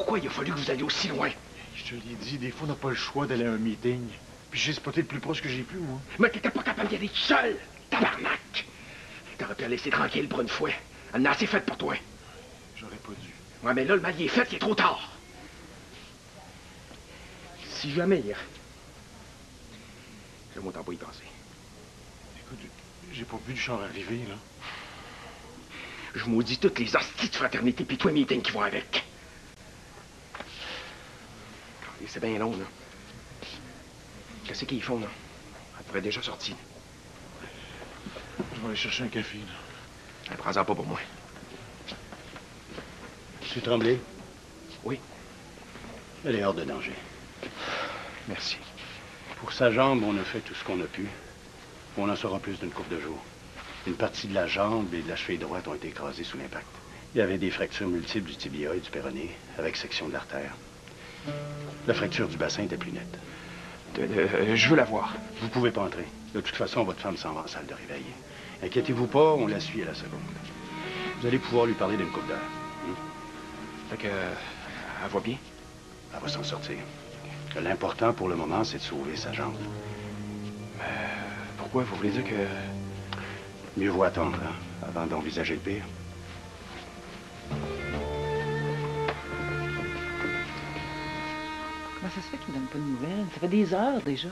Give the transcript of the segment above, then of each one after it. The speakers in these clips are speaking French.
pourquoi il a fallu que vous alliez aussi loin? Je te l'ai dit, des fois, on n'a pas le choix d'aller à un meeting. Puis j'ai spoté le plus proche que j'ai pu, moi. Mais t'étais pas capable d'y aller tout seul, tabarnak! T'aurais pu la laisser tranquille pour une fois. Elle n'a assez fait pour toi. J'aurais pas dû. Ouais, mais là, le mal il est fait, il est trop tard. Si jamais, là... Fais-moi t'en pas y penser. Écoute, j'ai pas vu le char arriver, là. Je maudis toutes les hosties de fraternité pis tous les meetings qui vont avec. Et c'est bien long, là. Qu'est-ce qu'ils font, là? Elle pourrait déjà sortir. Je vais aller chercher un café, là. Prends-en pas pour moi. Monsieur Tremblay? Oui. Elle est hors de danger. Merci. Pour sa jambe, on a fait tout ce qu'on a pu. On en saura plus d'une couple de jours. Une partie de la jambe et de la cheville droite ont été écrasées sous l'impact. Il y avait des fractures multiples du tibia et du péroné, avec section de l'artère. La fracture du bassin était plus nette. Je veux la voir. Vous pouvez pas entrer. De toute façon, votre femme s'en va en salle de réveil. Inquiétez-vous pas, on la suit à la seconde. Vous allez pouvoir lui parler d'une couple d'heure. Fait que... elle va bien? Elle va s'en sortir. L'important pour le moment, c'est de sauver sa jambe. Pourquoi? Vous voulez dire que... Mieux vaut attendre, hein, avant d'envisager le pire. Comment ça se fait qu'il ne donne pas de nouvelles? Ça fait des heures déjà.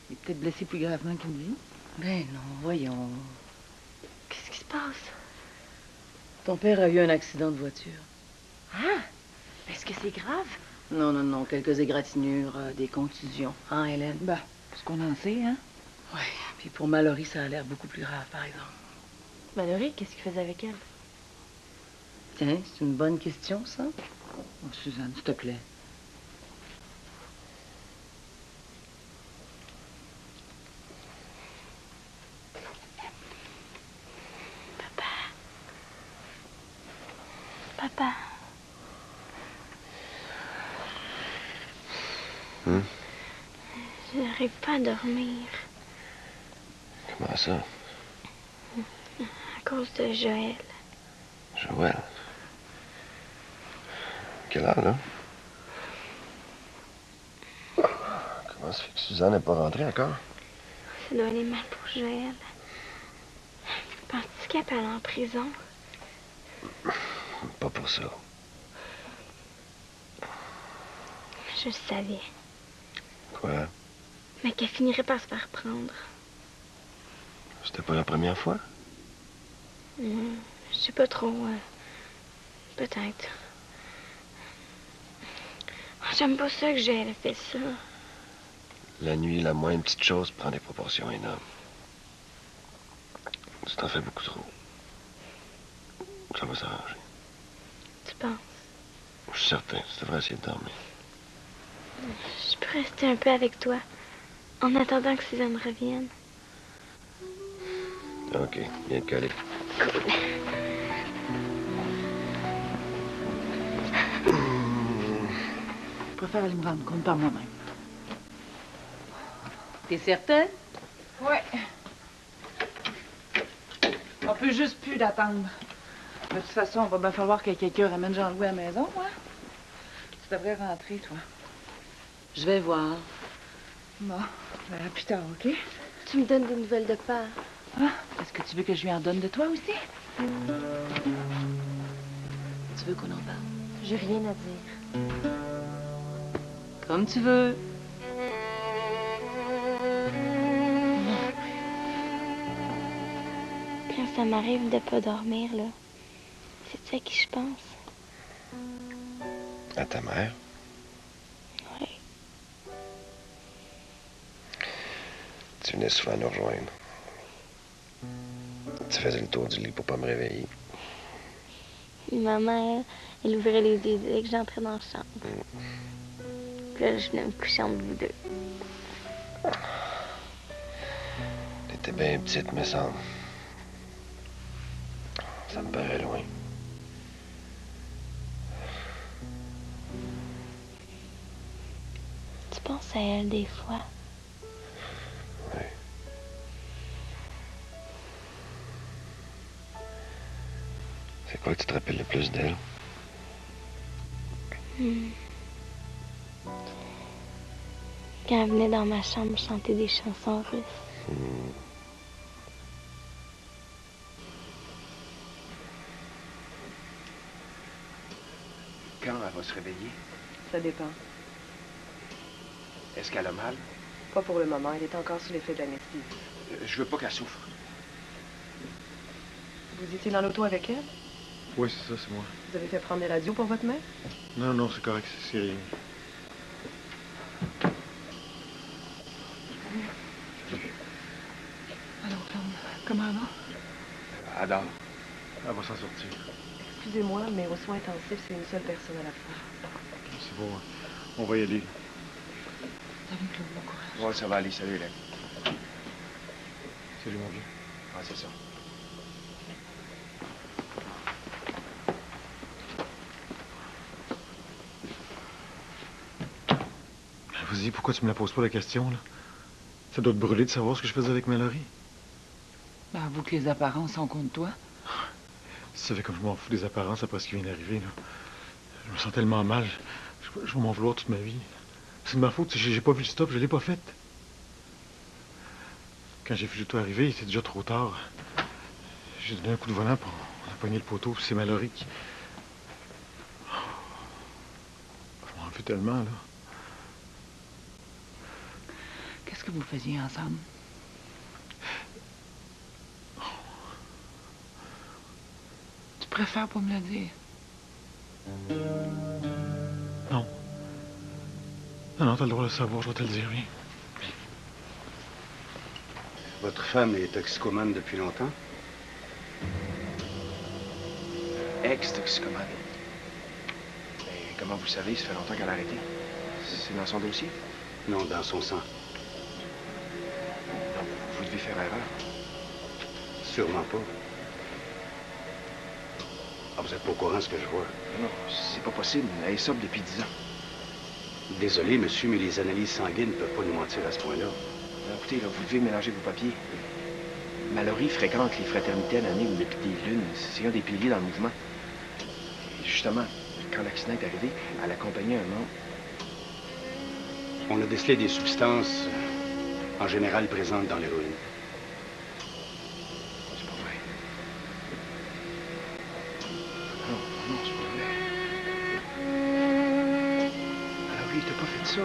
Il est peut-être blessé plus gravement qu'il dit. Ben non, voyons. Qu'est-ce qui se passe? Ton père a eu un accident de voiture. Ah! Est-ce que c'est grave? Non, non, non. Quelques égratignures, des contusions. Hein, Hélène? Ben, ce qu'on en sait, hein? Oui. Puis pour Mallory, ça a l'air beaucoup plus grave, par exemple. Mallory, qu'est-ce qu'il faisait avec elle? Tiens, c'est une bonne question, ça. Oh, Suzanne, s'il te plaît. Papa. Je n'arrive pas à dormir. Comment ça? À cause de Joël. Joël? Quelle heure, là? Comment ça fait que Suzanne n'est pas rentrée encore? Ça doit aller mal pour Joël. Penses-tu qu'elle peut aller en prison? Pas pour ça. Je le savais. Quoi? Mais qu'elle finirait par se faire prendre. C'était pas la première fois? Je sais pas trop. Peut-être. J'aime pas ça que Joël ait fait ça. La nuit, la moindre petite chose prend des proportions énormes. Tu t'en fais beaucoup trop. Ça va s'arranger. Tu penses? Je suis certain. Tu devrais essayer de dormir. Je peux rester un peu avec toi, en attendant que Suzanne revienne. OK, viens te coller. Cool. Je préfère aller me rendre compte par moi-même. T'es certaine? Ouais. On peut juste plus l'attendre. De toute façon, il va bien falloir que quelqu'un ramène Jean-Louis à la maison, hein? Tu devrais rentrer, toi. Je vais voir. Bon, ben, à plus tard, OK? Tu me donnes des nouvelles de père. Ah, est-ce que tu veux que je lui en donne de toi aussi? Tu veux qu'on en parle? J'ai rien à dire. Comme tu veux. Quand ça m'arrive de pas dormir, là, c'est à qui je pense? À ta mère? Oui. Tu venais souvent nous rejoindre. Tu faisais le tour du lit pour pas me réveiller. Ma mère, elle ouvrait les yeux dès que j'entrais dans la chambre. Puis là, je venais me coucher entre vous deux. T'étais bien petite, me semble. Ça me paraît loin. Tu penses à elle des fois? Oui. C'est quoi que tu te rappelles le plus d'elle? Quand elle venait dans ma chambre chanter des chansons russes. Quand elle va se réveiller? Ça dépend. Est-ce qu'elle a mal? Pas pour le moment. Elle est encore sous l'effet de l'anesthésie. Je veux pas qu'elle souffre. Vous étiez dans l'auto avec elle? Oui, c'est ça, c'est moi. Vous avez fait prendre des radios pour votre mère? Non, non, c'est correct, c'est rien. Alors, comment elle va? Elle dort. Elle va s'en sortir. Excusez-moi, mais aux soins intensifs, c'est une seule personne à la fois. C'est bon, hein. On va y aller. Salut, Claude, bon courage. Ouais, ça va aller. Salut, Hélène. Salut, mon vieux. Ouais, c'est ça. Vas-y, pourquoi tu me la poses pas la question, là? Ça doit te brûler de savoir ce que je faisais avec Mallory. Ben, avoue que les apparences sont contre toi. Tu savais comme je m'en fous des apparences après ce qui vient d'arriver, là. Je me sens tellement mal. Je vais m'en vouloir toute ma vie. C'est de ma faute. J'ai pas vu le stop, je l'ai pas fait. Quand j'ai vu le tout arriver, il était déjà trop tard. J'ai donné un coup de volant pour on a pogné le poteau, puis c'est Mallory qui... Je m'en veux tellement, là. Qu'est-ce que vous faisiez ensemble? Tu préfères pas me le dire? Non. Non, non, t'as le droit de le savoir, je vais te le dire, oui. Votre femme est toxicomane depuis longtemps? Ex-toxicomane. Mais comment vous savez, ça fait longtemps qu'elle a arrêté? C'est dans son dossier? Non, dans son sang. Non, vous devez faire erreur. Sûrement pas. Ah, vous êtes pas au courant de ce que je vois. Non, c'est pas possible. Elle est sobre depuis 10 ans. Désolé, monsieur, mais les analyses sanguines ne peuvent pas nous mentir à ce point-là. Écoutez, là, vous devez mélanger vos papiers. Mallory fréquente les fraternités anonymes depuis des lunes. C'est un des piliers dans le mouvement. Et justement, quand l'accident est arrivé, elle accompagnait un membre. On a décelé des substances, en général présentes dans l'héroïne. C'est pas vrai. Non, non, c'est pas vrai. Mallory, t'as pas fait ça.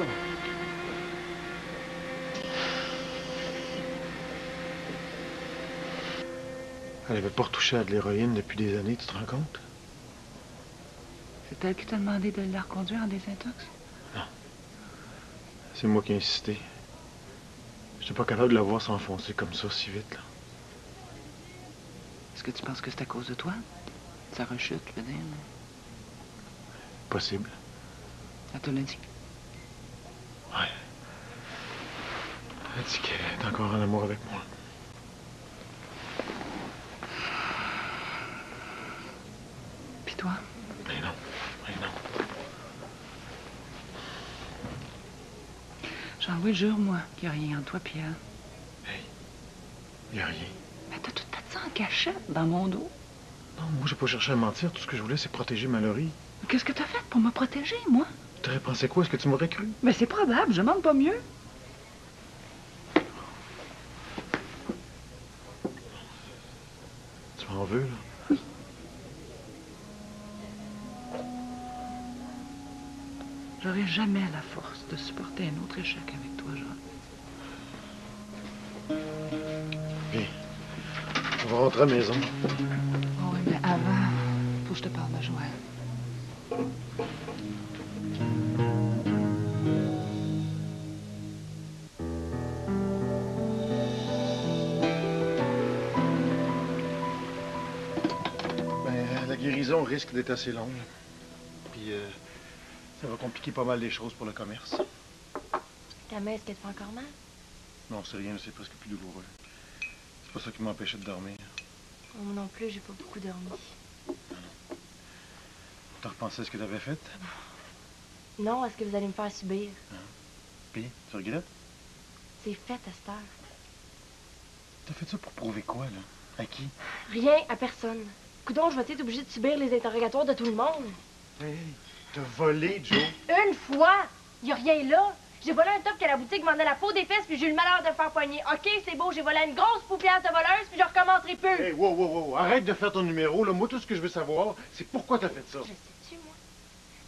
Elle avait pas retouché à de l'héroïne depuis des années, tu te rends compte? C'est elle qui t'a demandé de la reconduire en désintox? Non. C'est moi qui ai insisté. J'étais pas capable de la voir s'enfoncer comme ça si vite, là. Est-ce que tu penses que c'est à cause de toi? Sa rechute, je veux dire. Possible. Elle te l'a dit. Ouais. Elle dit qu'elle est encore en amour avec moi. Puis toi? Mais non. Mais non. Jean-Louis, jure-moi qu'il n'y a rien entre toi puis elle. Hey. Y a rien. Mais t'as tout fait ça en cachette, dans mon dos. Non, moi, j'ai pas cherché à mentir. Tout ce que je voulais, c'est protéger Mallory. Qu'est-ce que t'as fait pour me protéger, moi? T'aurais pensé quoi? Est-ce que tu m'aurais cru? Mais c'est probable, je demande pas mieux. Tu m'en veux, là? Oui. J'aurais jamais la force de supporter un autre échec avec toi, Jean. Viens. On va rentrer à la maison. Oh oui, mais avant, faut que je te parle de Joël. Ben, la guérison risque d'être assez longue. Puis, ça va compliquer pas mal les choses pour le commerce. Ta main, est-ce qu'elle te fait encore mal? Non, c'est rien, c'est presque plus douloureux. C'est pas ça qui m'empêchait de dormir. Moi non plus, j'ai pas beaucoup dormi. T'as repensé à ce que t'avais fait? Non, est-ce que vous allez me faire subir? Puis, tu regrettes? C'est fait à cette heure. T'as fait ça pour prouver quoi, là? À qui? Rien à personne. Coudon, je vais être obligée de subir les interrogatoires de tout le monde. Hey, T'as volé, Joe? Une fois! Y a rien là! J'ai volé un top que la boutique vendait la peau des fesses, puis j'ai eu le malheur de le faire poigner. OK, c'est beau, j'ai volé une grosse paupière de voleuse, puis je recommencerai plus! Hey, wow! Arrête de faire ton numéro, là. Moi, tout ce que je veux savoir, c'est pourquoi t'as fait ça. Je sais-tu, moi?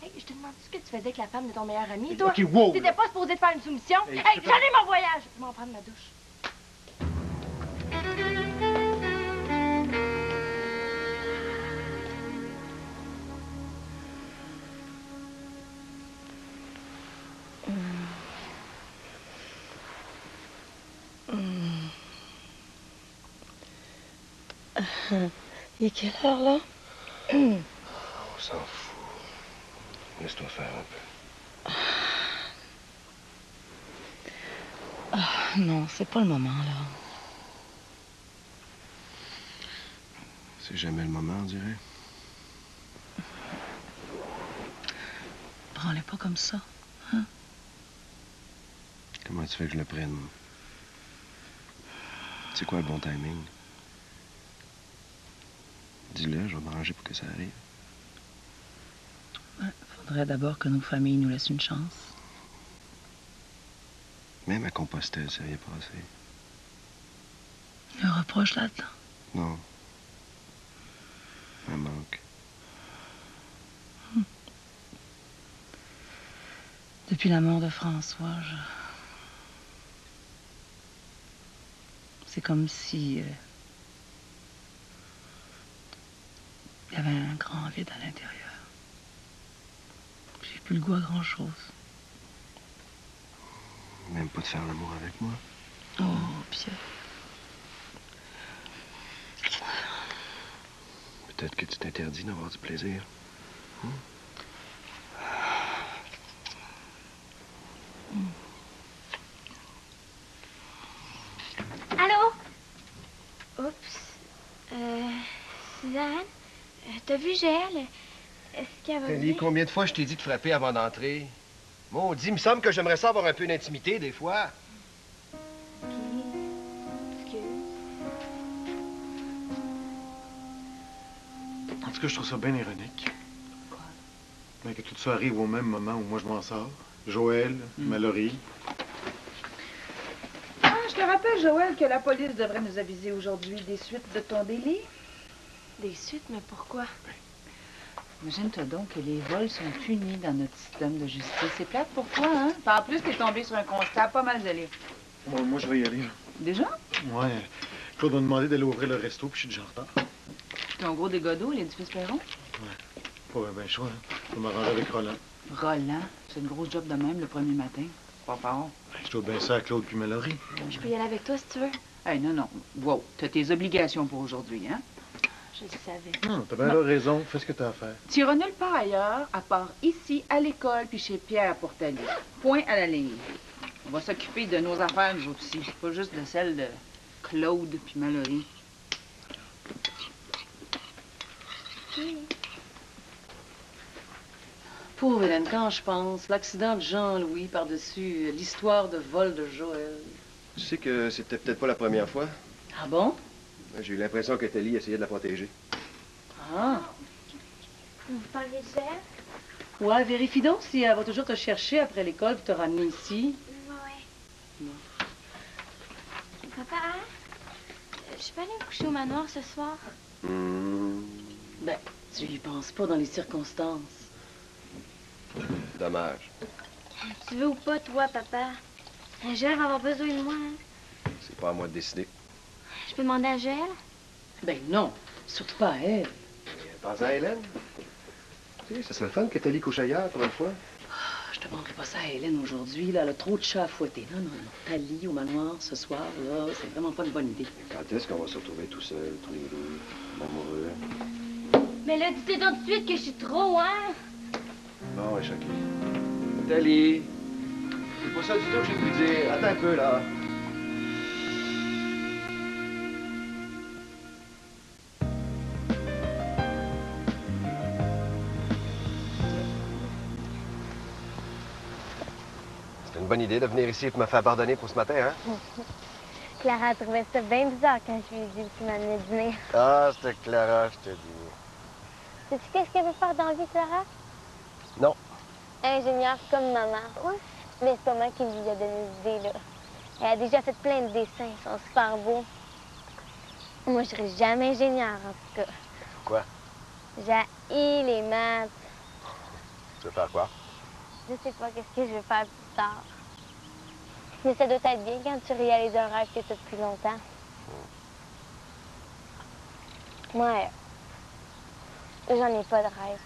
Hey, je te demande ce que tu faisais avec la femme de ton meilleur ami, toi? OK, wow! T'étais pas supposé de faire une soumission? Hey, Hey, j'en ai mon voyage! Je vais m'en prendre ma douche. Il est quelle heure, là? On s'en fout. Laisse-toi faire un peu. Non, c'est pas le moment, là. C'est jamais le moment, on dirait. Prends-les pas comme ça. Comment tu fais que je le prenne? C'est quoi le bon timing? Dis-le, je vais m'arranger pour que ça arrive. Ouais, faudrait d'abord que nos familles nous laissent une chance. Même à Compostelle, ça vient passer. Il y a un reproche là-dedans. Non. Un manque. Depuis la mort de François, c'est comme si... il y avait un grand vide à l'intérieur. J'ai plus le goût à grand-chose. Même pas de faire l'amour avec moi. Oh, Pierre. Peut-être que tu t'interdis d'avoir du plaisir. Allô? Oups. Suzanne? T'as vu Gel? Est-ce qu'elle va Ellie, bien? combien de fois je t'ai dit de frapper avant d'entrer? Maudit, il me semble que j'aimerais ça avoir un peu d'intimité, des fois. Ok. Excuse. En tout cas, je trouve ça bien ironique. Mais que tout ça arrive au même moment où moi je m'en sors. Joël, Mallory. Ah, je te rappelle, Joël, que la police devrait nous aviser aujourd'hui des suites de ton délit. Des suites, mais pourquoi? Imagine-toi donc que les vols sont punis dans notre système de justice. C'est plate pour toi, hein? Puis en plus, t'es tombé sur un constat pas mal zélé. Moi, je vais y aller, là. Déjà? Ouais. Claude m'a demandé d'aller ouvrir le resto, puis je suis déjà en retard. C'est un gros dégât d'eau, l'édifice Perron? Pas bien chaud, hein. Je vais m'arranger avec Roland. Roland, c'est une grosse job de même le premier matin. Pas fort. Je dois bien ça à Claude puis Mallory. Je peux y aller avec toi si tu veux. Hey, non. Wow, t'as tes obligations pour aujourd'hui, hein? Je le savais. Non, t'as bien raison. Fais ce que t'as à faire. Tu iras nulle part ailleurs, à part ici, à l'école, puis chez Pierre pour ta vie. Point à la ligne. On va s'occuper de nos affaires, nous aussi. Pas juste de celles de Claude puis Mallory. Pauvre Hélène, quand je pense, l'accident de Jean-Louis par-dessus l'histoire de vol de Joël. Tu sais que c'était peut-être pas la première fois. Ah bon? J'ai eu l'impression que Telly essayait de la protéger. Ah. Vous parlez de Gel? Ouais, vérifie donc si elle va toujours te chercher après l'école pour te ramener ici. Ouais. Papa, je peux aller me coucher au manoir ce soir? Ben, tu y penses pas dans les circonstances. Dommage. Tu veux ou pas, toi, papa? Gel va avoir besoin de moi, hein? C'est pas à moi de décider. Je peux demander à Gel? Ben non, surtout pas à elle. Pense à Hélène. Tu sais, ça serait le fun que Telly couche ailleurs pour une fois. Je te demanderai pas ça à Hélène aujourd'hui, là. Elle a trop de chats à fouetter. Non. Thalie au manoir ce soir, là, c'est vraiment pas une bonne idée. Quand est-ce qu'on va se retrouver tout seul, tous les deux, amoureux? Mais là, dis-toi donc tout de suite que je suis trop, hein? Bon, ouais, choqué. Telly, c'est pas ça du tout que j'ai pu dire. Attends un peu, là. C'était une bonne idée de venir ici pour me faire pardonner pour ce matin, hein? Clara trouvait ça bien bizarre quand je lui ai dit qu'il m'amenait dîner. Ah, c'était Clara, je te dis. Sais-tu qu'est-ce qu'elle veut faire dans la vie, Clara? Non. Ingénieur comme maman. Ouais. Mais c'est pas moi qui lui a donné l'idée, là. Elle a déjà fait plein de dessins. Ils sont super beaux. Moi, je serai jamais ingénieur, en tout cas. Pourquoi? J'haïs les maths. Tu veux faire quoi? Je sais pas qu'est-ce que je vais faire plus tard. Mais ça doit être bien quand tu réalises un rêve que tu as depuis longtemps. Moi, j'en ai pas de rêve.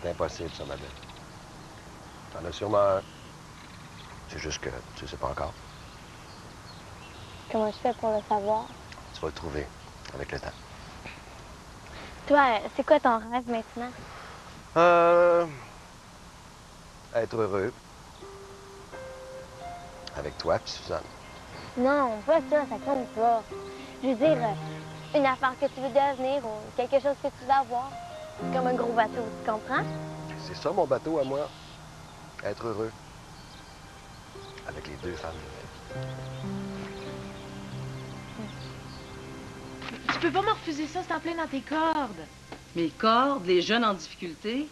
C'est impossible, ça, ma belle. T'en as sûrement un. C'est juste que tu sais pas encore. Comment je fais pour le savoir? Tu vas le trouver avec le temps. Toi, c'est quoi ton rêve maintenant? Être heureux. Avec toi puis Suzanne. Non, pas ça compte pas. Je veux dire, une affaire que tu veux devenir ou quelque chose que tu veux avoir. Comme un gros bateau, tu comprends? C'est ça, mon bateau à moi. Être heureux. Avec les deux femmes. Tu peux pas me refuser ça, c'est en plein dans tes cordes. Mes cordes, les jeunes en difficulté.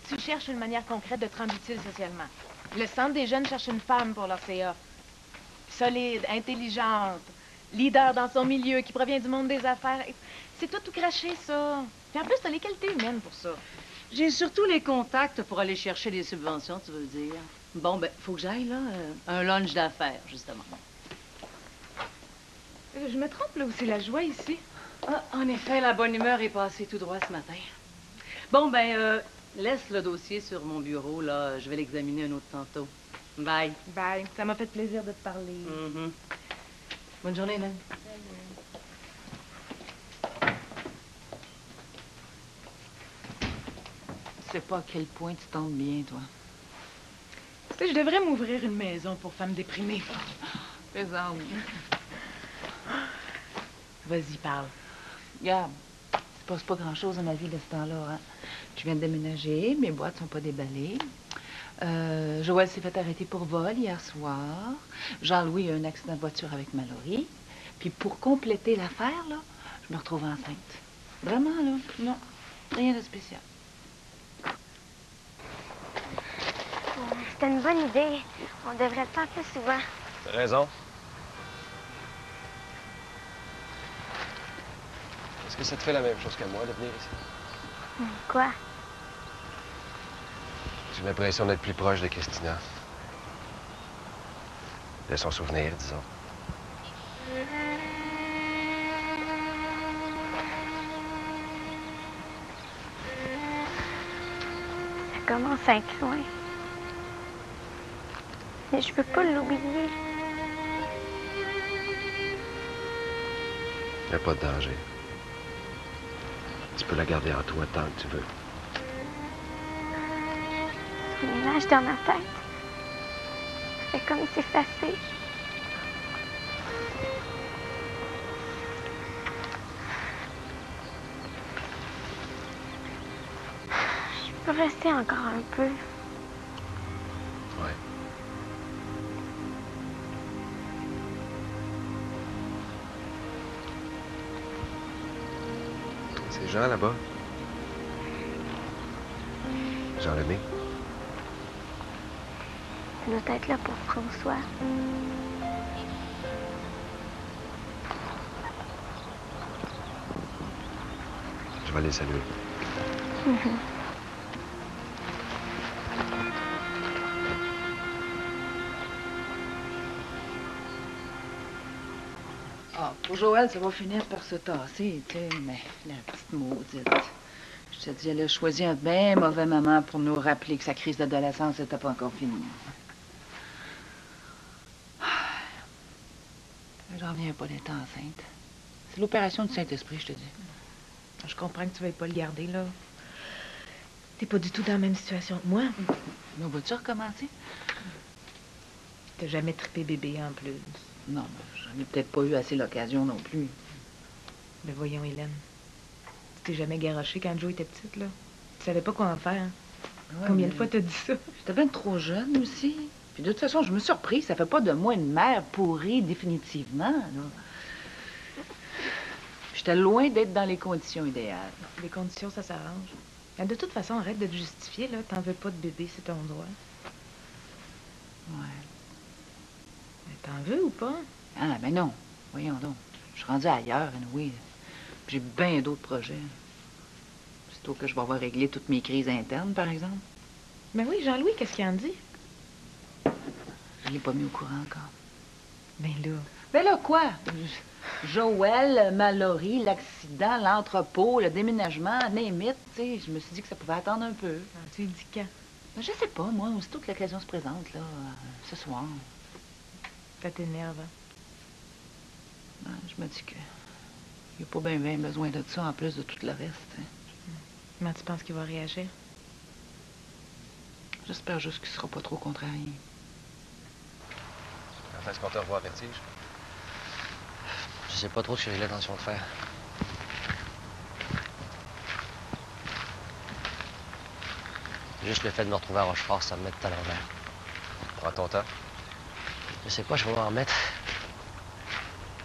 Tu cherches une manière concrète de te rendre utile socialement. Le Centre des jeunes cherche une femme pour leur CA. Solide, intelligente, leader dans son milieu, qui provient du monde des affaires. C'est toi tout craché, ça. Puis en plus, t'as les qualités humaines pour ça. J'ai surtout les contacts pour aller chercher des subventions, tu veux dire. Bon, ben, faut que j'aille, là. Un lunch d'affaires, justement. Je me trompe, là, où c'est la joie ici? Ah, en effet, la bonne humeur est passée tout droit ce matin. Bon, ben, laisse le dossier sur mon bureau, là. Je vais l'examiner un autre tantôt. Bye. Bye. Ça m'a fait plaisir de te parler. Bonne journée, Hélène. Je sais pas à quel point tu tentes bien, toi. Tu sais, je devrais m'ouvrir une maison pour femmes déprimées. Plaisante. Vas-y, parle. Regarde, il se passe pas grand-chose dans ma vie de ce temps-là, hein. Je viens de déménager, mes boîtes sont pas déballées. Joël s'est fait arrêter pour vol hier soir. Jean-Louis a eu un accident de voiture avec Mallory. Puis pour compléter l'affaire, là, je me retrouve enceinte. Vraiment, là, non, rien de spécial. C'est une bonne idée. On devrait le faire plus souvent. T'as raison. Est-ce que ça te fait la même chose qu'à moi de venir ici? Quoi? J'ai l'impression d'être plus proche de Christina. De son souvenir, disons. Ça commence à être loin. Mais je peux pas l'oublier. Il n'y a pas de danger. Tu peux la garder en toi tant que tu veux. Son image dans ma tête. C'est comme s'effacer. Je peux rester encore un peu. Ouais. C'est Jean là-bas. Jean-René. Il doit être là pour François. Je vais aller saluer. Ah, pour Joël, ça va finir par se tasser, tu sais, mais la petite maudite. Je te dis, elle a choisi un bien mauvais moment pour nous rappeler que sa crise d'adolescence n'était pas encore finie. J'en reviens pas d'être enceinte. C'est l'opération du Saint-Esprit, je te dis. Je comprends que tu veuilles pas le garder, là. T'es pas du tout dans la même situation que moi. Mais vas-tu recommencer? T'as jamais trippé bébé en plus. Non, mais j'en ai peut-être pas eu assez l'occasion non plus. Mais voyons, Hélène. Tu t'es jamais garochée quand Jo était petite, là. Tu savais pas quoi en faire. Ouais, Combien mais de fois t'as dit ça? J'étais bien trop jeune aussi. Puis de toute façon, je me suis surprise. Ça fait pas de moi une mère pourrie définitivement, là. J'étais loin d'être dans les conditions idéales. Les conditions, ça s'arrange. Ben, de toute façon, arrête de te justifier, là. T'en veux pas de bébé, c'est ton droit. Ouais. Mais t'en veux ou pas? Ah, ben non. Voyons donc. Je suis rendue ailleurs, oui. J'ai bien d'autres projets. Plutôt que je vais avoir réglé toutes mes crises internes, par exemple. Ben oui, Jean-Louis, qu'est-ce qu'il en dit? Je l'ai pas mis au courant encore. Ben là... Ben là, quoi? Joël, Mallory, l'accident, l'entrepôt, le déménagement, name it, tu sais, je me suis dit que ça pouvait attendre un peu. Ah, tu dis quand? Ben, je sais pas, moi, aussitôt que l'occasion se présente, là, ce soir. Ça t'énerve, hein? Ben, je me dis que il n'y a pas bien besoin de ça en plus de tout le reste. Hein. Comment tu penses qu'il va réagir? J'espère juste qu'il sera pas trop contrarié. Quand est-ce qu'on te revoit à Vertige? Je sais pas trop ce que j'ai l'intention de faire. Juste le fait de me retrouver à Rochefort, ça me met tout à l'envers. Prends ton temps. Je sais pas, je vais m'en remettre.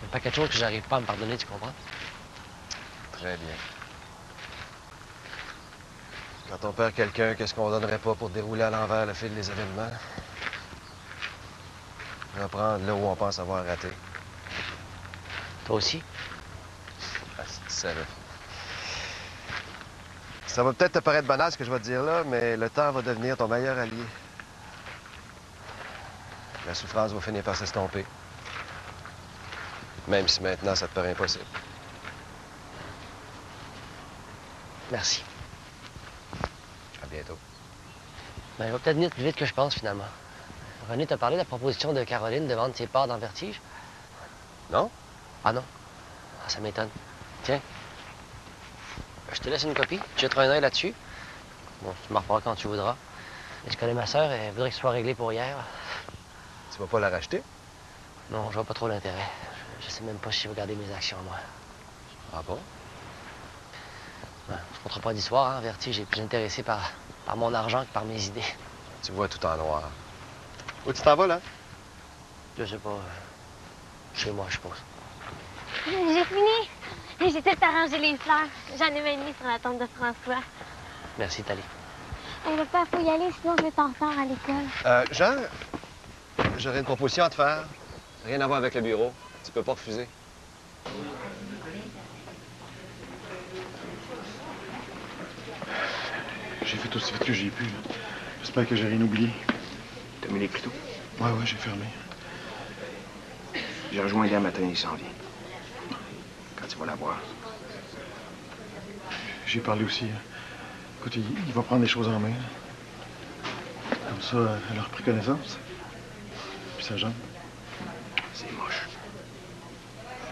Il y a pas quelque chose que j'arrive pas à me pardonner, tu comprends? Très bien. Quand on perd quelqu'un, qu'est-ce qu'on donnerait pas pour dérouler à l'envers le fil des événements? Reprendre là où on pense avoir raté. Toi aussi? Ah, si tu savais. Ça va peut-être te paraître banal ce que je vais te dire là, mais le temps va devenir ton meilleur allié. La souffrance va finir par s'estomper. Même si maintenant ça te paraît impossible. Merci. À bientôt. Ben, il va peut-être venir plus vite que je pense, finalement. René t'a parlé de la proposition de Caroline de vendre ses parts dans Vertige? Non? Ah non? Ah, ça m'étonne. Tiens. Je te laisse une copie. Tu jetteras un œil là-dessus. Bon, tu m'en reparleras quand tu voudras. Et je connais ma sœur, elle voudrait que ce soit réglé pour hier. Tu vas pas la racheter? Non, je vois pas trop l'intérêt. Je sais même pas si je vais garder mes actions, moi. Ah bon? Ben, je ne compterai pas d'histoire, hein. Vertige est plus intéressé par mon argent que par mes idées. Tu vois tout en noir. Où tu t'en vas, là? Je sais pas. Chez moi, je suppose. J'ai fini. J'ai tout arrangé les fleurs. J'en ai même mis sur la tombe de François. Merci, Thalie. Le père, faut y aller, sinon je vais être en retard à l'école. Jean, j'aurais une proposition à te faire. Rien à voir avec le bureau. Tu peux pas refuser. J'ai fait aussi vite que j'ai pu. J'espère que j'ai rien oublié. T'as mis les couteaux? Ouais, j'ai fermé. J'ai rejoint hier matin, il s'en vient. Quand tu vas la voir. J'ai parlé aussi. Écoute, il va prendre les choses en main. Comme ça, elle a repris connaissance. Puis sa jambe. C'est moche.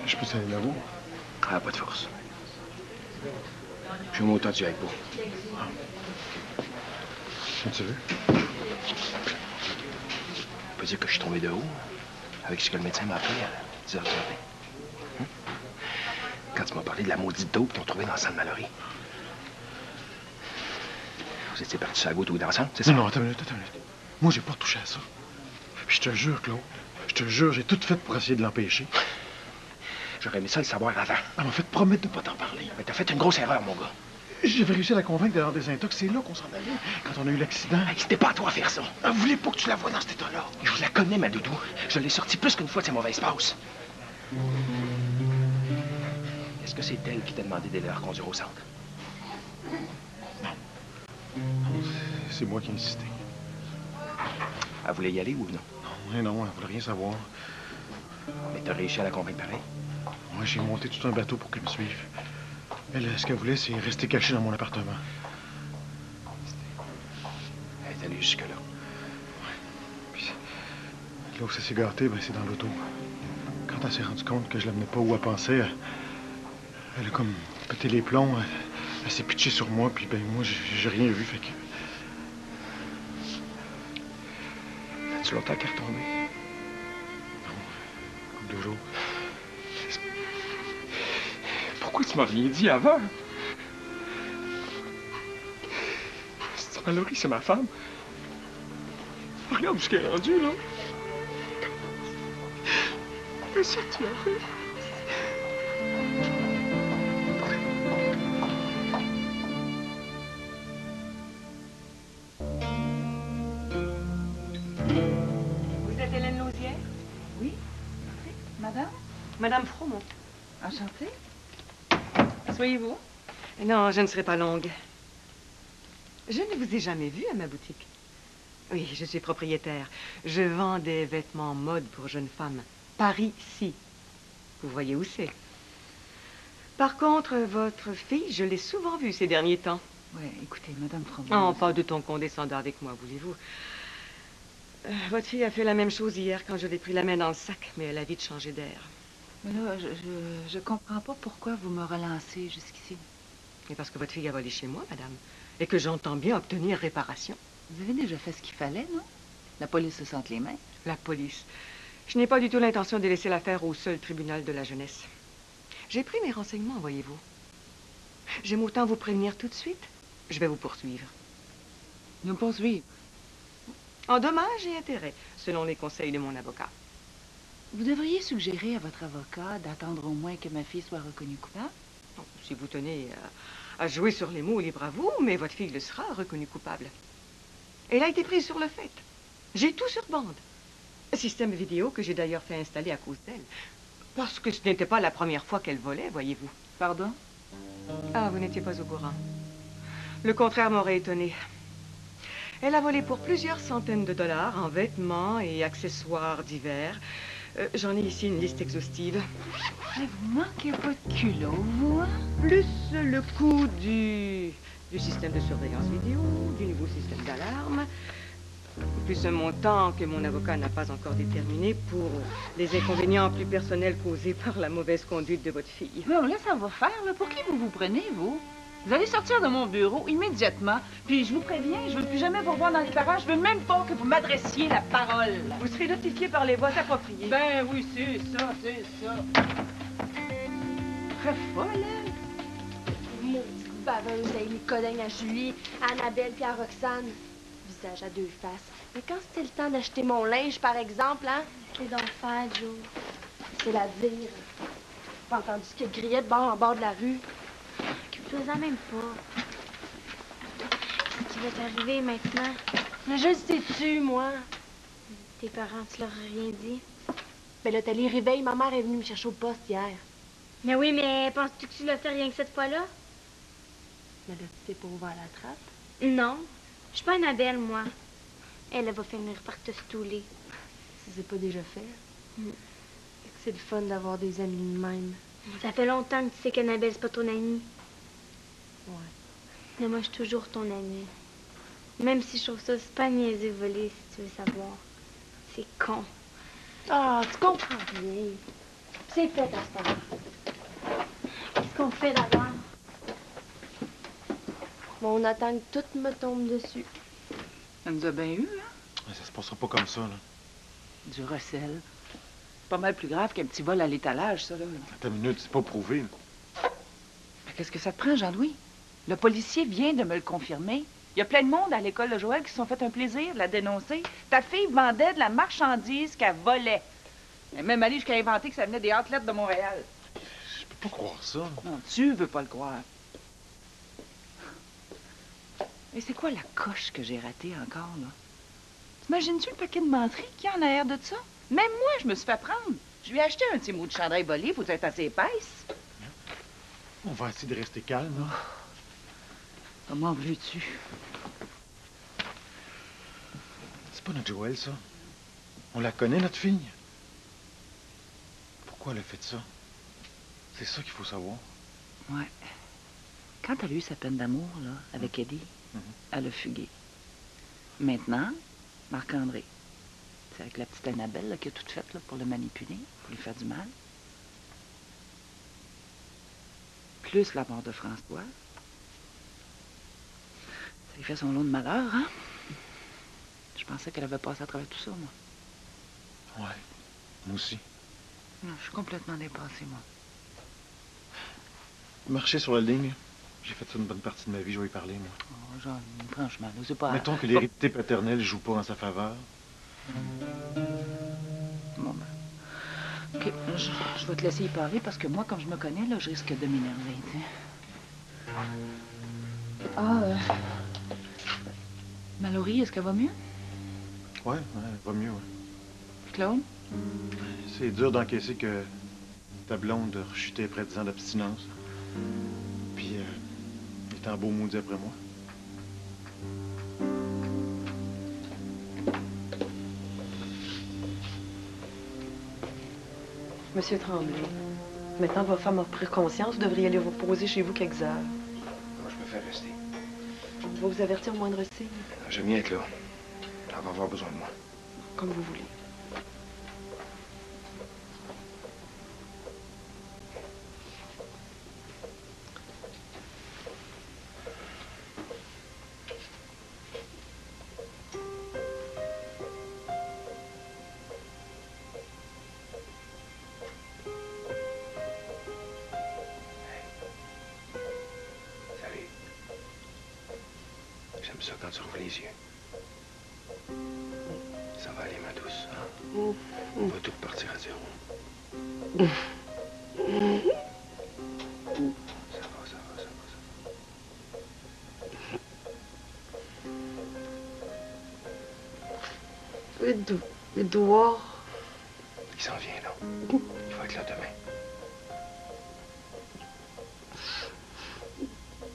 Je peux aller là-haut? Ah, pas de force. Je suis autant tu avec vous. Quand tu veux. On peut dire que je suis tombé de haut avec ce que le médecin m'a appris à 10h du matin. Quand tu m'as parlé de la maudite dope qu'ils ont trouvée dans la salle Mallory. Vous étiez partis sur la goutte ou ensemble, c'est ça? Non, attends une minute. Moi, j'ai pas touché à ça. Puis je te jure, Claude, je te jure, j'ai tout fait pour essayer de l'empêcher. J'aurais aimé ça le savoir avant. Elle m'a fait promettre de pas t'en parler. Mais t'as fait une grosse erreur, mon gars. J'avais réussi à la convaincre d'aller en désintox. C'est là qu'on s'en allait, quand on a eu l'accident. Hey, c'était pas à toi à faire ça. Elle voulait pas que tu la vois dans cet état-là. Je la connais, ma doudou. Je l'ai sortie plus qu'une fois de ses mauvaises passes. Est-ce que c'est elle qui t'a demandé d'aller la reconduire au centre? Non, c'est moi qui ai insisté. Elle voulait y aller ou non? Non, elle voulait rien savoir. Mais t'as réussi à la convaincre pareil? Moi, j'ai monté tout un bateau pour qu'elle me suive. Elle, ce qu'elle voulait, c'est rester cachée dans mon appartement. Elle est allée jusque-là. Ouais. Puis, là où ça s'est gâté, c'est dans l'auto. Quand elle s'est rendue compte que je l'amenais pas où elle pensait, elle a comme pété les plombs. Elle s'est pitchée sur moi, puis moi, j'ai rien vu, fait que... As-tu longtemps qu'elle est retombée? Non, comme 2 jours. Pourquoi tu m'as rien dit avant? Mallory, c'est ma femme. Regarde où ce qu'elle est rendue, là. Qu'est-ce que tu as fait? Madame Fromont. Enchantée. Soyez-vous? Non, je ne serai pas longue. Je ne vous ai jamais vu à ma boutique. Oui, je suis propriétaire. Je vends des vêtements mode pour jeunes femmes. Par ici. Vous voyez où c'est. Par contre, votre fille, je l'ai souvent vue ces derniers temps. Oui, écoutez, Madame Fromont... Oh, pas de ton condescendant avec moi, voulez-vous. Votre fille a fait la même chose hier quand je l'ai pris la main dans le sac, mais elle a vite changé d'air. Mais là, je comprends pas pourquoi vous me relancez jusqu'ici. Et parce que votre fille a volé chez moi, madame, et que j'entends bien obtenir réparation. Vous avez déjà fait ce qu'il fallait, non? La police se sente les mains. La police. Je n'ai pas du tout l'intention de laisser l'affaire au seul tribunal de la jeunesse. J'ai pris mes renseignements, voyez-vous. J'aime autant vous prévenir tout de suite. Je vais vous poursuivre. Nous poursuivre? En dommages et intérêts, selon les conseils de mon avocat. Vous devriez suggérer à votre avocat d'attendre au moins que ma fille soit reconnue coupable. Bon, si vous tenez à jouer sur les mots, libre à vous, mais votre fille le sera reconnue coupable. Elle a été prise sur le fait. J'ai tout sur bande. Système vidéo que j'ai d'ailleurs fait installer à cause d'elle. Parce que ce n'était pas la première fois qu'elle volait, voyez-vous. Pardon? Ah, vous n'étiez pas au courant. Le contraire m'aurait étonné. Elle a volé pour plusieurs centaines de dollars en vêtements et accessoires divers. J'en ai ici une liste exhaustive. Mais vous manquez pas de culot, vous, hein? Plus le coût du système de surveillance vidéo, du nouveau système d'alarme, plus un montant que mon avocat n'a pas encore déterminé pour les inconvénients plus personnels causés par la mauvaise conduite de votre fille. Non, là, ça va faire, là. Pour qui vous vous prenez, vous? Vous allez sortir de mon bureau immédiatement. Puis je vous préviens, je veux plus jamais vous revoir dans les parages. Je veux même pas que vous m'adressiez la parole. Vous serez notifié par les voies appropriées. Ben oui, c'est ça, c'est ça. Très folle, elle. Maudite baveuse, Amy Codagne à Julie, à Annabelle puis à Roxane. Visage à deux faces. Mais quand c'était le temps d'acheter mon linge, par exemple, hein? Qu'est-ce donc faire, Joe? C'est la dire. Pas entendu ce qu'elle criait de bord en bord de la rue. Occupe-toi-en même pas. Qu'est-ce qui va t'arriver maintenant? Mais je le sais-tu, moi? Tes parents, tu leur as rien dit? Ben là, t'as les réveils. Ma mère est venue me chercher au poste hier. Mais oui, mais penses-tu que tu l'as fait rien que cette fois-là? Mais là, tu t'es pas ouvert la trappe? Non. Je suis pas Annabelle, moi. Elle va finir par te stouler. Si c'est pas déjà fait. C'est le fun d'avoir des amis de même. Ça fait longtemps que tu sais qu'Annabelle, c'est pas ton amie. Ouais. Mais moi, je suis toujours ton amie. Même si je trouve ça super niaiseux voler, si tu veux savoir. C'est con. Ah, tu comprends rien. C'est fait à ce moment. Qu'est-ce qu'on fait d'abord? Bon, on attend que tout me tombe dessus. Ça nous a bien eu, hein? Ça se passera pas comme ça, là. Du recel. Pas mal plus grave qu'un petit vol à l'étalage, ça, là. Attends une minute, c'est pas prouvé. Mais qu'est-ce que ça te prend, Jean-Louis? Le policier vient de me le confirmer. Il y a plein de monde à l'école de Joël qui se sont fait un plaisir de la dénoncer. Ta fille vendait de la marchandise qu'elle volait. Elle est même allée jusqu'à inventer que ça venait des athlètes de Montréal. Je peux pas croire ça. Non, tu veux pas le croire. Mais c'est quoi la coche que j'ai ratée encore, là? T'imagines-tu le paquet de menteries qu'il y a en arrière de ça? Même moi, je me suis fait prendre. Je lui ai acheté un petit mot de chandail volé, faut être assez épaisse. On va essayer de rester calme, là. Comment veux-tu? C'est pas notre Joël, ça. On la connaît, notre fille. Pourquoi elle a fait ça? C'est ça qu'il faut savoir. Ouais. Quand elle a eu sa peine d'amour, là, avec Eddie, elle a fugué. Maintenant, Marc-André. C'est avec la petite Annabelle là, qui a tout fait là, pour le manipuler, pour lui faire du mal. Plus la mort de François. Ça lui fait son lot de malheur, hein? Je pensais qu'elle avait passé à travers tout ça, moi. Ouais, moi aussi. Non, je suis complètement dépassée, moi. Marcher sur la ligne, j'ai fait ça une bonne partie de ma vie, je vais y parler, moi. Oh, genre, franchement, là, c'est pas... Mettons que l'hérédité paternelle joue pas en sa faveur. Bon, ben... OK, je vais te laisser y parler parce que moi, comme je me connais, là, je risque de m'énerver, tu sais. Ah, Mallory, est-ce qu'elle va mieux? Ouais, elle va mieux, ouais. Claude? C'est dur d'encaisser que Ta blonde a rechuté après 10 ans d'abstinence. Puis, il est en beau maudit après moi. Monsieur Tremblay, maintenant votre femme a pris conscience, vous devriez aller vous poser chez vous quelques heures. Moi, je préfère rester. Je vais vous avertir au moindre signe. J'aime bien être là. Elle va avoir besoin de moi. Comme vous voulez. Salut. J'aime ça quand tu rouvres les yeux. Ça va aller, ma douce, hein? On va tout repartir à zéro. Ça va, ça va, ça va, ça va. Édouard. Il s'en vient, là. Il va être là demain.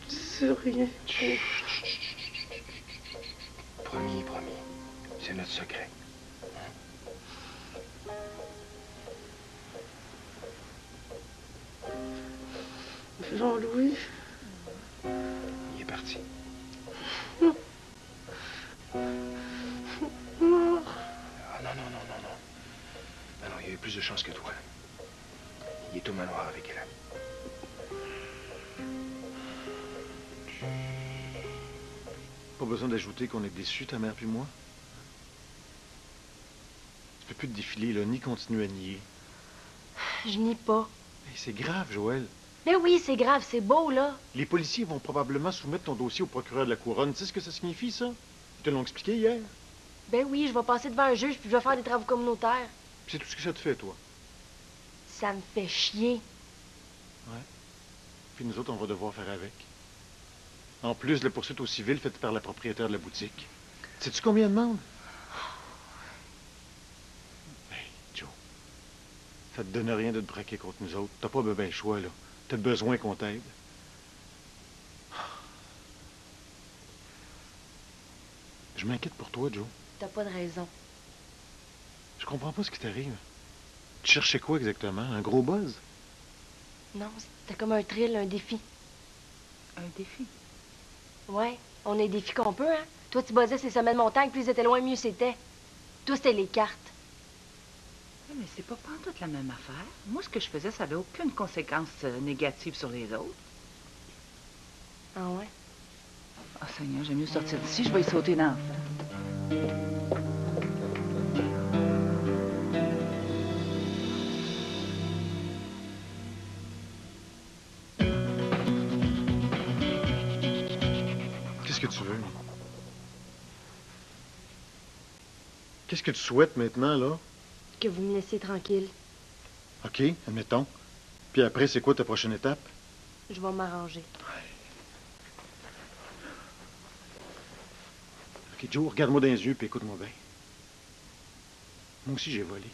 C'est rien. Promis, promis. C'est notre secret. Jean-Louis. Il est parti. Non. Ah, non, non, non, non, non. Non, non, il y a eu plus de chance que toi. Il est au manoir avec elle. Pas besoin d'ajouter qu'on est déçus, ta mère puis moi. Tu peux plus te défiler, là, ni continuer à nier. Je nie pas. Hey, c'est grave, Joël. Mais oui, c'est grave, c'est beau, là. Les policiers vont probablement soumettre ton dossier au procureur de la Couronne. Tu sais ce que ça signifie, ça? Ils te l'ont expliqué hier. Ben oui, je vais passer devant un juge puis je vais faire des travaux communautaires. C'est tout ce que ça te fait, toi. Ça me fait chier. Ouais. Puis nous autres, on va devoir faire avec. En plus de la poursuite au civil faite par la propriétaire de la boutique. Sais-tu combien elle demande? Hey, Joe. Ça te donne rien de te braquer contre nous autres. T'as pas ben le choix, là. T'as besoin qu'on t'aide. Je m'inquiète pour toi, Joe. T'as pas de raison. Je comprends pas ce qui t'arrive. Tu cherchais quoi exactement? Un gros buzz? Non, c'était comme un thrill, un défi. Un défi? Ouais, on a des défis qu'on peut, hein. Toi, tu buzzais ces sommets de montagne, plus ils étaient loin, mieux c'était. Toi, c'était les cartes. Mais c'est pas toute la même affaire. Moi, ce que je faisais, ça n'avait aucune conséquence négative sur les autres. Ah ouais? Ah, Seigneur, j'aime mieux sortir d'ici, je vais y sauter dans la face. Qu'est-ce que tu veux? Qu'est-ce que tu souhaites maintenant, là? Que vous me laissiez tranquille. OK, admettons. Puis après, c'est quoi ta prochaine étape? Je vais m'arranger. OK, Joe, regarde-moi dans les yeux puis écoute-moi bien. Moi aussi, j'ai volé.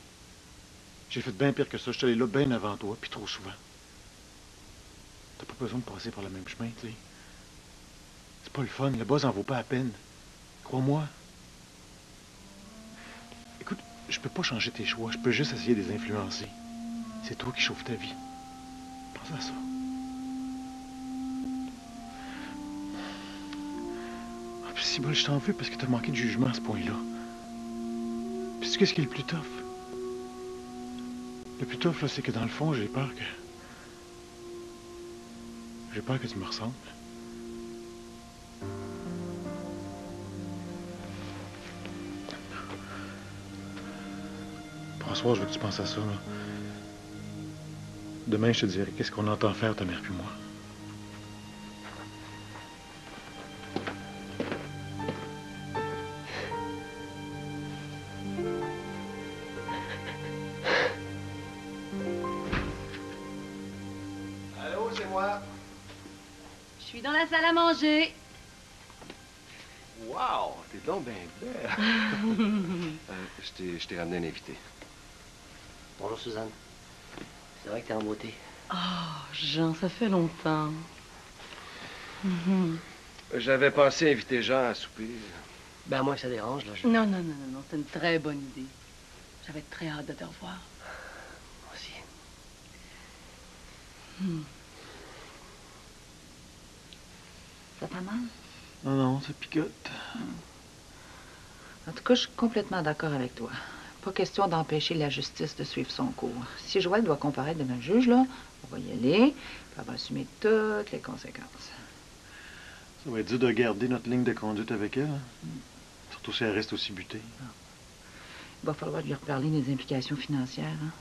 J'ai fait bien pire que ça. Je suis allé là bien avant toi, puis trop souvent. T'as pas besoin de passer par le même chemin, tu sais. C'est pas le fun. Le buzz en vaut pas la peine. Crois-moi. Écoute, je peux pas changer tes choix. Je peux juste essayer de les influencer. C'est toi qui chauffes ta vie. Pense à ça. Ah, puis si bol, je t'en veux parce que t'as manqué de jugement à ce point-là. Puis tu sais qu'est-ce qui est le plus tough? Le plus tough, là, c'est que dans le fond, j'ai peur que... J'ai peur que tu me ressembles. Pour un soir, je veux que tu penses à ça, là. Demain, je te dirai qu'est-ce qu'on entend faire, ta mère puis moi. Allô, c'est moi. Je suis dans la salle à manger. Wow, t'es donc bien belle. Je t'ai ramené un invité. Bonjour, Suzanne. C'est vrai que t'es en beauté. Oh, Jean, ça fait longtemps. J'avais pensé inviter Jean à souper. Ben, moi, ça dérange, là. Non, c'est une très bonne idée. J'avais très hâte de te revoir. Moi aussi. Ça fait mal? Non, ça picote. En tout cas, je suis complètement d'accord avec toi. Pas question d'empêcher la justice de suivre son cours. Si Joël doit comparaître devant le juge, là, on va y aller, puis elle va assumer toutes les conséquences. Ça va être dur de garder notre ligne de conduite avec elle. Hein? Surtout si elle reste aussi butée. Il va falloir lui reparler des implications financières. Hein?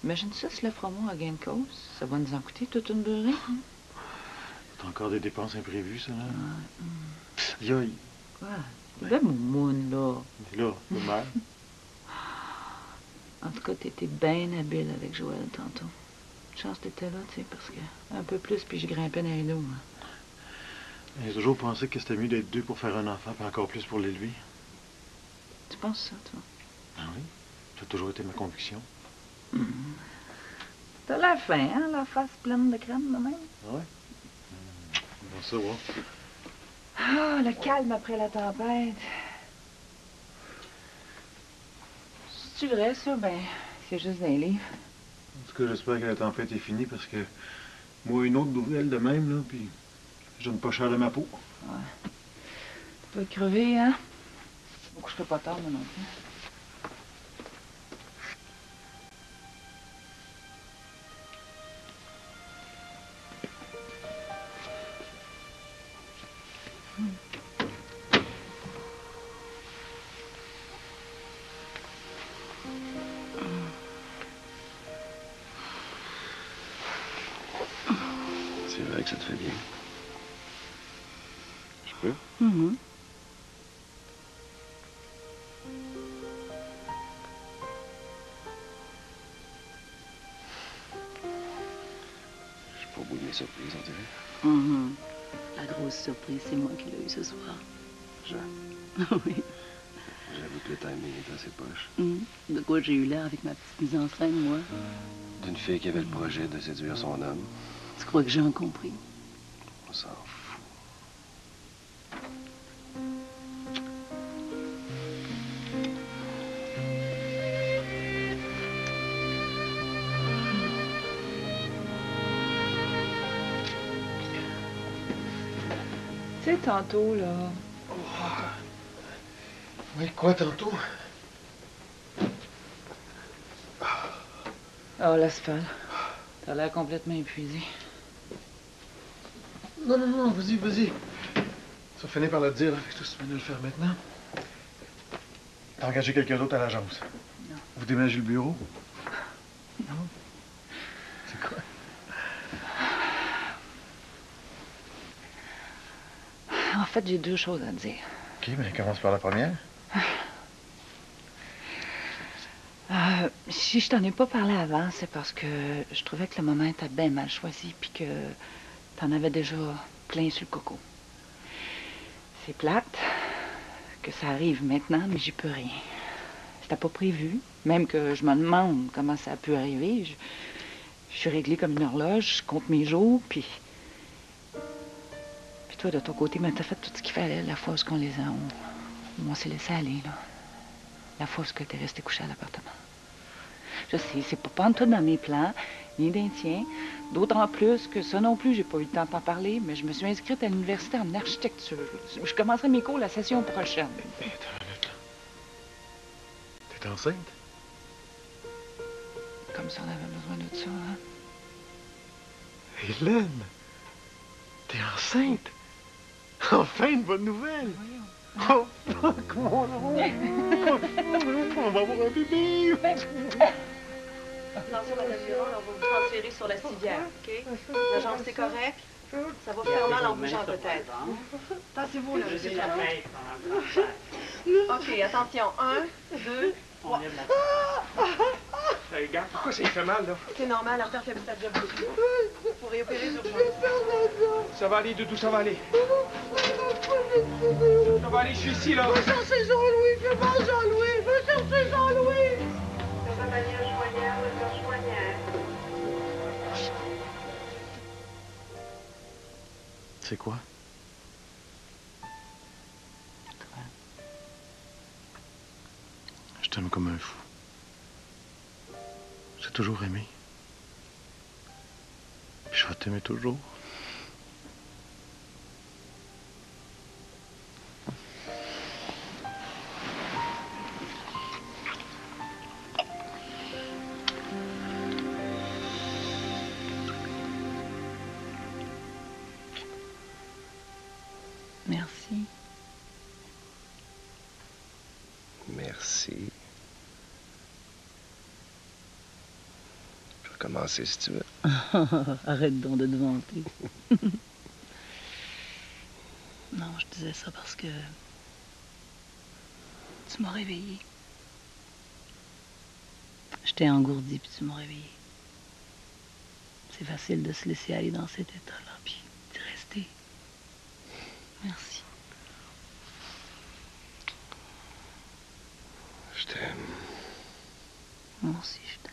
Imagine ça, si le froment a gain de cause. Ça va nous en coûter toute une beurrée. Hein? T'as encore des dépenses imprévues, ça, là? Yoï. Quoi? Le moumoune, là. Là, le mal. En tout cas, t'étais bien habile avec Joël tantôt. Chance que t'étais là, tu sais, parce que un peu plus, puis je grimpais dans les dos. J'ai toujours pensé que c'était mieux d'être deux pour faire un enfant, puis encore plus pour l'élever. Tu penses ça, toi? Ah oui? Ça a toujours été ma conviction. T'as l'air fin, hein, la face pleine de crème, de même? Ah ouais? Bon, ça, ouais. Ah, le calme après la tempête. C'est-tu vrai, ça? Ben, c'est juste un livre. En tout cas, j'espère que la tempête est finie, parce que moi, une autre nouvelle de même, là, puis je donne pas cher de ma peau. Ouais. Tu dois crever, hein? Faut que je fais pas tard, moi non plus. C'est vrai que ça te fait bien. Je peux? Je suis pas au bout de mes surprises, on dirait. La grosse surprise, c'est moi qui l'ai eu ce soir. Jean. Oui. J'avoue que le timing est assez poche. De quoi j'ai eu l'air avec ma petite mise en scène, moi? D'une fille qui avait le projet de séduire son homme. Tu crois que j'ai en compris? On s'en fout. Tu sais, tantôt, là... Oui, quoi, tantôt? Oh, l'asphalte. T'as l'air complètement épuisé. Non, vas-y. Ça va finir par le dire, là. Fait que tout se met à le faire maintenant. T'as engagé quelqu'un d'autre à l'agence? Non. Vous déménagez le bureau? Non. C'est quoi? En fait, j'ai deux choses à te dire. OK, mais commence par la première. Si je t'en ai pas parlé avant, c'est parce que je trouvais que le moment était bien mal choisi, puis que t'en avais déjà plein sur le coco. C'est plate que ça arrive maintenant, mais j'y peux rien. C'était pas prévu, même que je me demande comment ça a pu arriver. Je suis réglée comme une horloge, je compte mes jours, puis toi, de ton côté, ben, t'as fait tout ce qu'il fallait, la fois où on s'est laissé aller, là. La fois où t'es resté couché à l'appartement. Je sais, c'est pas en tout dans mes plans, ni d'un tien. D'autant plus que ça non plus, j'ai pas eu le temps de t'en parler, mais je me suis inscrite à l'université en architecture. Je commencerai mes cours la session prochaine. Attends une minute, là. T'es enceinte? Comme si on avait besoin de ça, hein? Hélène! T'es enceinte? Enfin, une bonne nouvelle! Oh, fuck, mon amour! On va avoir un bébé! Attention, madame Buron, on va vous transférer sur la civière, OK? La jambe, c'est correct? Ça va faire mal en bougeant peut-être. Tassez-vous, là, monsieur Trappé. OK, attention. 1, 2, 3. Regarde, pourquoi ça lui fait mal, là? C'est normal, l'artère fait sa job beaucoup. Faut réopérer d'urgence. Ça va aller, Doudou, ça va aller. Ça va aller, je suis ici, là. Va chercher Jean-Louis, fais mal Jean-Louis, va chercher Jean-Louis. Journalière joignère, le joignère. c'est quoi? Toi. Je t'aime comme un fou. J'ai toujours aimé. Puis je vais t'aimer toujours. Merci. Merci. Je vais commencer si tu veux. Arrête donc de te vanter. Non, je disais ça parce que tu m'as réveillée. J'étais engourdie, puis tu m'as réveillée. C'est facile de se laisser aller dans cet état-là, puis d'y rester. Merci. Je t'aime. Moi aussi, je t'aime.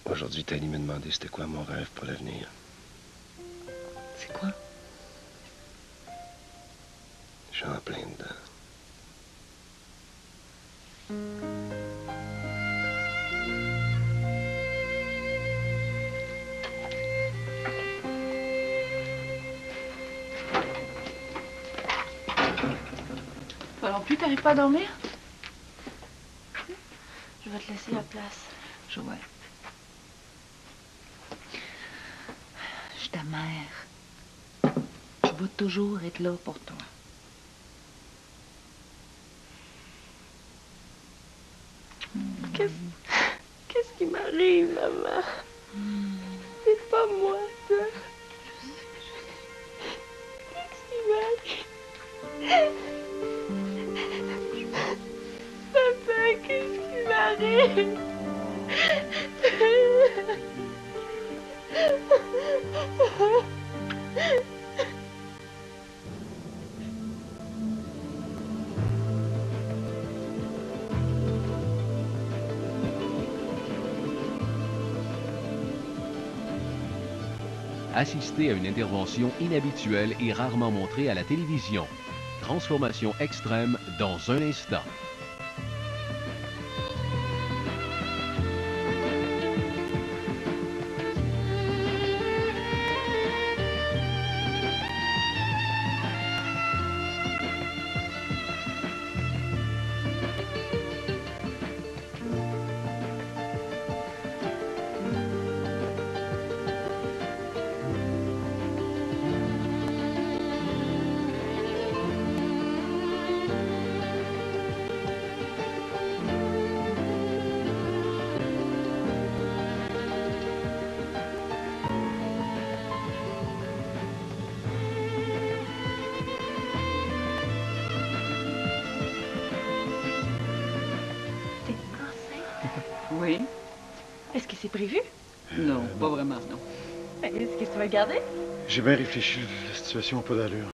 Aujourd'hui, Tali m'a demandé c'était quoi mon rêve pour l'avenir. C'est quoi? Je suis en plein dedans. Toi non plus, t'arrives pas à dormir? Je vais te laisser la place. Joël. Je suis ta mère. Je vais toujours être là pour toi. Qu'est-ce qui m'arrive, maman? C'est pas moi, ça. Qu'est-ce qui m'arrive? Papa, qu'est-ce qui m'arrive? Assister à une intervention inhabituelle et rarement montrée à la télévision. Transformation extrême dans un instant. Oui? Est-ce que c'est prévu? Non, pas vraiment, non. Est-ce que tu vas le garder? J'ai bien réfléchi. La situation n'a pas d'allure.